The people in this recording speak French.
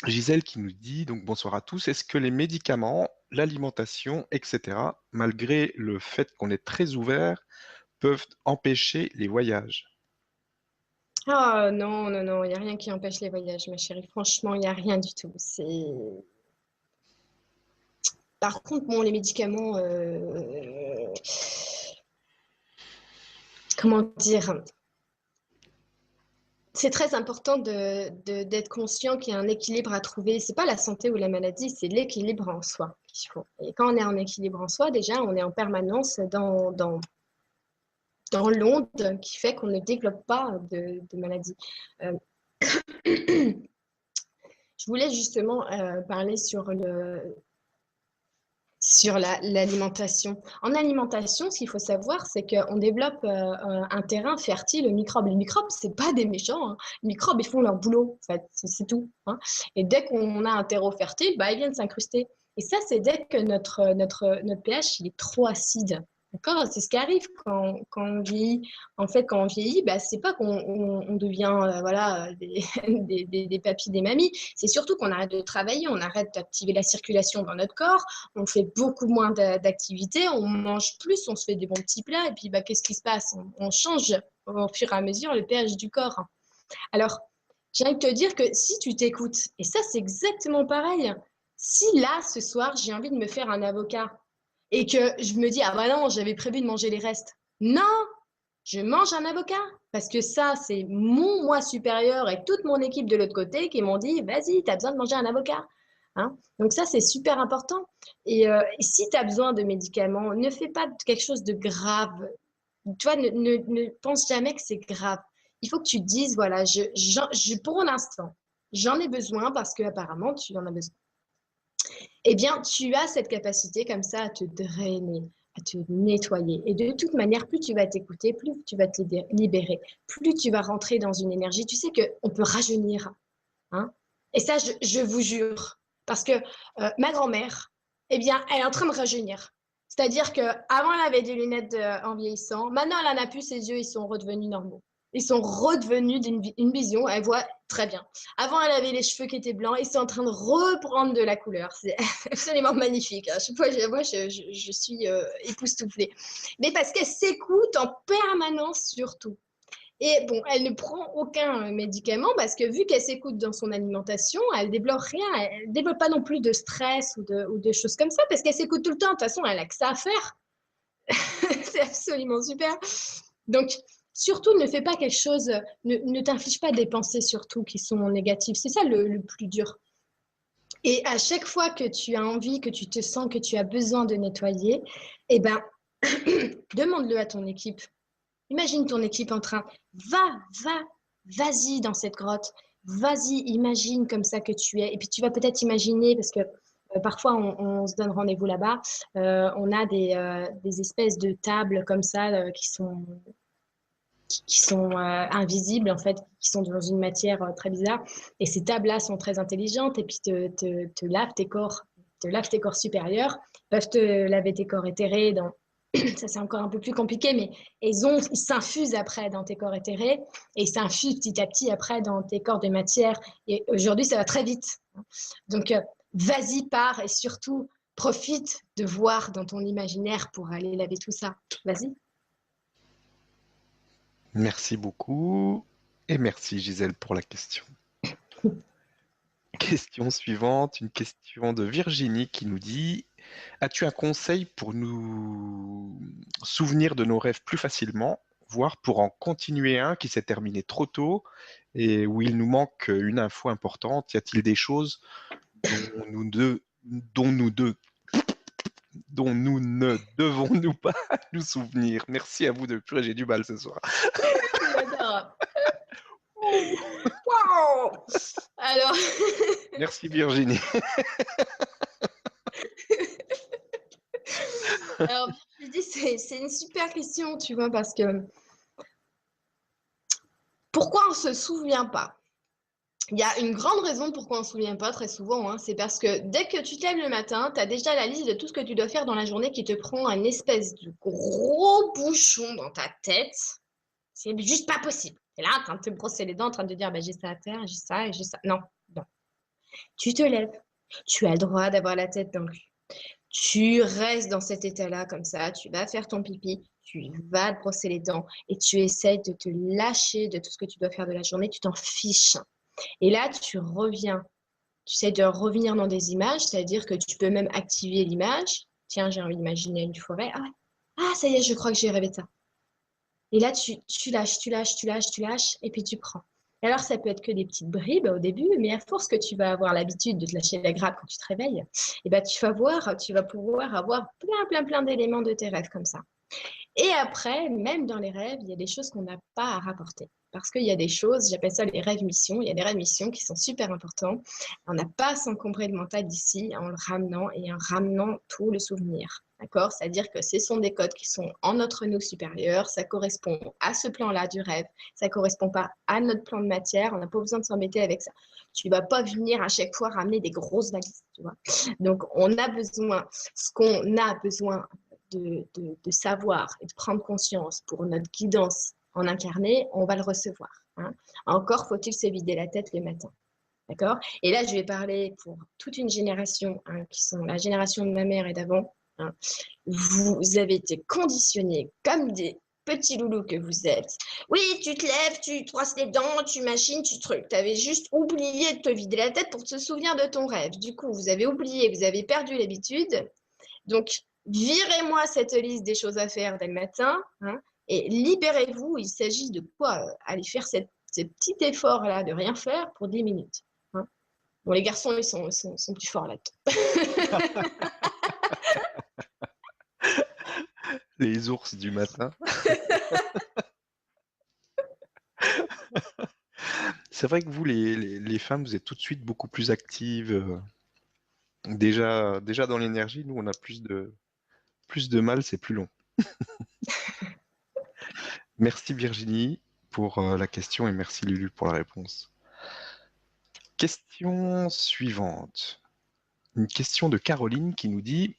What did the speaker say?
Gisèle qui nous dit, donc bonsoir à tous, est-ce que les médicaments, l'alimentation, etc., malgré le fait qu'on est très ouvert, peuvent empêcher les voyages? Ah non, non, non, il n'y a rien qui empêche les voyages, ma chérie. Franchement, il n'y a rien du tout. Par contre, bon, les médicaments, comment dire? C'est très important d'être conscient qu'il y a un équilibre à trouver. C'est pas la santé ou la maladie, c'est l'équilibre en soi qu'il faut. Et quand on est en équilibre en soi, déjà, on est en permanence dans l'onde qui fait qu'on ne développe pas de maladie. Euh, je voulais justement parler sur l'alimentation. En alimentation, ce qu'il faut savoir, c'est qu'on développe un terrain fertile aux microbes. Les microbes, c'est pas des méchants, hein. Les microbes, ils font leur boulot, en fait, c'est tout, hein. Et dès qu'on a un terreau fertile, bah, ils viennent s'incruster. Et ça, c'est dès que notre pH il est trop acide. D'accord? C'est ce qui arrive quand on vieillit. En fait, quand on vieillit, bah, c'est pas qu'on devient voilà, des papis, des mamies. C'est surtout qu'on arrête de travailler, on arrête d'activer la circulation dans notre corps, on fait beaucoup moins d'activités, on mange plus, on se fait des bons petits plats, et puis bah, qu'est-ce qui se passe? On change au fur et à mesure le pH du corps. Alors, j'ai envie de te dire que si tu t'écoutes, et ça c'est exactement pareil, si là, ce soir, j'ai envie de me faire un avocat, et que je me dis, ah bah non, j'avais prévu de manger les restes. Non, je mange un avocat, parce que ça, c'est mon moi supérieur et toute mon équipe de l'autre côté qui m'ont dit, vas-y, tu as besoin de manger un avocat. Hein. Donc ça, c'est super important. Et si tu as besoin de médicaments, ne fais pas quelque chose de grave. Tu vois, ne pense jamais que c'est grave. Il faut que tu te dises, voilà, pour l'instant, j'en ai besoin parce que apparemment tu en as besoin. Eh bien, tu as cette capacité comme ça à te drainer, à te nettoyer. Et de toute manière, plus tu vas t'écouter, plus tu vas te libérer, plus tu vas rentrer dans une énergie. Tu sais qu'on peut rajeunir. Hein. Et ça, je vous jure. Parce que ma grand-mère, eh bien, elle est en train de rajeunir. C'est-à-dire qu'avant, elle avait des lunettes en vieillissant. Maintenant, elle en a plus, ses yeux, ils sont redevenus normaux. Ils sont redevenus d'une vision, elle voit très bien. Avant, elle avait les cheveux qui étaient blancs, ils sont en train de reprendre de la couleur. C'est absolument magnifique. À chaque fois, moi, je suis époustouflée. Mais parce qu'elle s'écoute en permanence, surtout. Et bon, elle ne prend aucun médicament parce que vu qu'elle s'écoute dans son alimentation, elle développe rien, elle développe pas non plus de stress ou de choses comme ça parce qu'elle s'écoute tout le temps. De toute façon, elle a que ça à faire. C'est absolument super. Donc, surtout, ne fais pas quelque chose, ne t'inflige pas des pensées surtout qui sont négatives. C'est ça le plus dur. Et à chaque fois que tu as envie, que tu te sens que tu as besoin de nettoyer, eh ben, demande-le à ton équipe. Imagine ton équipe en train, vas-y dans cette grotte, vas-y, imagine comme ça que tu es. Et puis tu vas peut-être imaginer, parce que parfois on se donne rendez-vous là-bas, on a des espèces de tables comme ça qui sont invisibles en fait, qui sont dans une matière très bizarre. Et ces tables-là sont très intelligentes et puis te lavent tes corps supérieurs, peuvent te laver tes corps éthérés dans ça c'est encore un peu plus compliqué, mais ils s'infusent après dans tes corps éthérés et ils s'infusent petit à petit après dans tes corps de matière. Et aujourd'hui, ça va très vite. Donc, vas-y, pars et surtout, profite de voir dans ton imaginaire pour aller laver tout ça. Vas-y. Merci beaucoup et merci Gisèle pour la question. Question suivante, une question de Virginie qui nous dit, as-tu un conseil pour nous souvenir de nos rêves plus facilement, voire pour en continuer un qui s'est terminé trop tôt et où il nous manque une info importante? Y a-t-il des choses dont nous deux, dont nous deux, dont nous ne devons-nous pas nous souvenir? Merci à vous de purée, j'ai du mal ce soir. J'adore. Wow. Alors, Merci Virginie. alors, je dis, c'est une super question, tu vois, parce que pourquoi on ne se souvient pas? Il y a une grande raison pourquoi on ne se souvient pas très souvent, hein. C'est parce que dès que tu te lèves le matin, tu as déjà la liste de tout ce que tu dois faire dans la journée qui te prend un espèce de gros bouchon dans ta tête. C'est juste pas possible. Et là, en train de te brosser les dents, en train de te dire, bah, j'ai ça à faire, j'ai ça et j'ai ça. Non, non. Tu te lèves. Tu as le droit d'avoir la tête dans le cul. Tu restes dans cet état-là comme ça, tu vas faire ton pipi, tu vas te brosser les dents et tu essayes de te lâcher de tout ce que tu dois faire de la journée, tu t'en fiches. Et là, tu reviens. Tu essaies de revenir dans des images, c'est-à-dire que tu peux même activer l'image. Tiens, j'ai envie d'imaginer une forêt. Ah ouais. Ah, ça y est, je crois que j'ai rêvé de ça. Et là, tu lâches, tu lâches, tu lâches, tu lâches, et puis tu prends. Et alors, ça peut être que des petites bribes au début, mais à force que tu vas avoir l'habitude de te lâcher la grappe quand tu te réveilles, et ben, tu vas pouvoir avoir plein, plein, plein d'éléments de tes rêves comme ça. Et après, même dans les rêves, il y a des choses qu'on n'a pas à rapporter. Parce qu'il y a des choses, j'appelle ça les rêves missions, il y a des rêves missions qui sont super importants. On n'a pas à s'encombrer le mental d'ici en le ramenant et en ramenant tout le souvenir. D'accord? C'est-à-dire que ce sont des codes qui sont en notre nous supérieur, ça correspond à ce plan-là du rêve, ça ne correspond pas à notre plan de matière, on n'a pas besoin de s'embêter avec ça. Tu ne vas pas venir à chaque fois ramener des grosses valises, tu vois. Donc, on a besoin, ce qu'on a besoin de savoir et de prendre conscience pour notre guidance en incarné, on va le recevoir. Hein. Encore faut-il se vider la tête le matin. D'accord? Et là, je vais parler pour toute une génération, hein, qui sont la génération de ma mère et d'avant. Hein. Vous avez été conditionnés comme des petits loulous que vous êtes. Oui, tu te lèves, tu te brosses les dents, tu machines, tu trucs. Tu avais juste oublié de te vider la tête pour te souvenir de ton rêve. Du coup, vous avez oublié, vous avez perdu l'habitude. Donc, virez-moi cette liste des choses à faire dès le matin, hein, et libérez-vous. Il s'agit de quoi? Aller faire ce petit effort-là de rien faire pour 10 minutes. Hein. Bon, les garçons, ils sont plus forts là-dedans. Les ours du matin. C'est vrai que vous, les femmes, vous êtes tout de suite beaucoup plus actives. Déjà dans l'énergie, nous, on a plus de mal, c'est plus long. Merci Virginie pour la question et merci Lulu pour la réponse. Question suivante. Une question de Caroline qui nous dit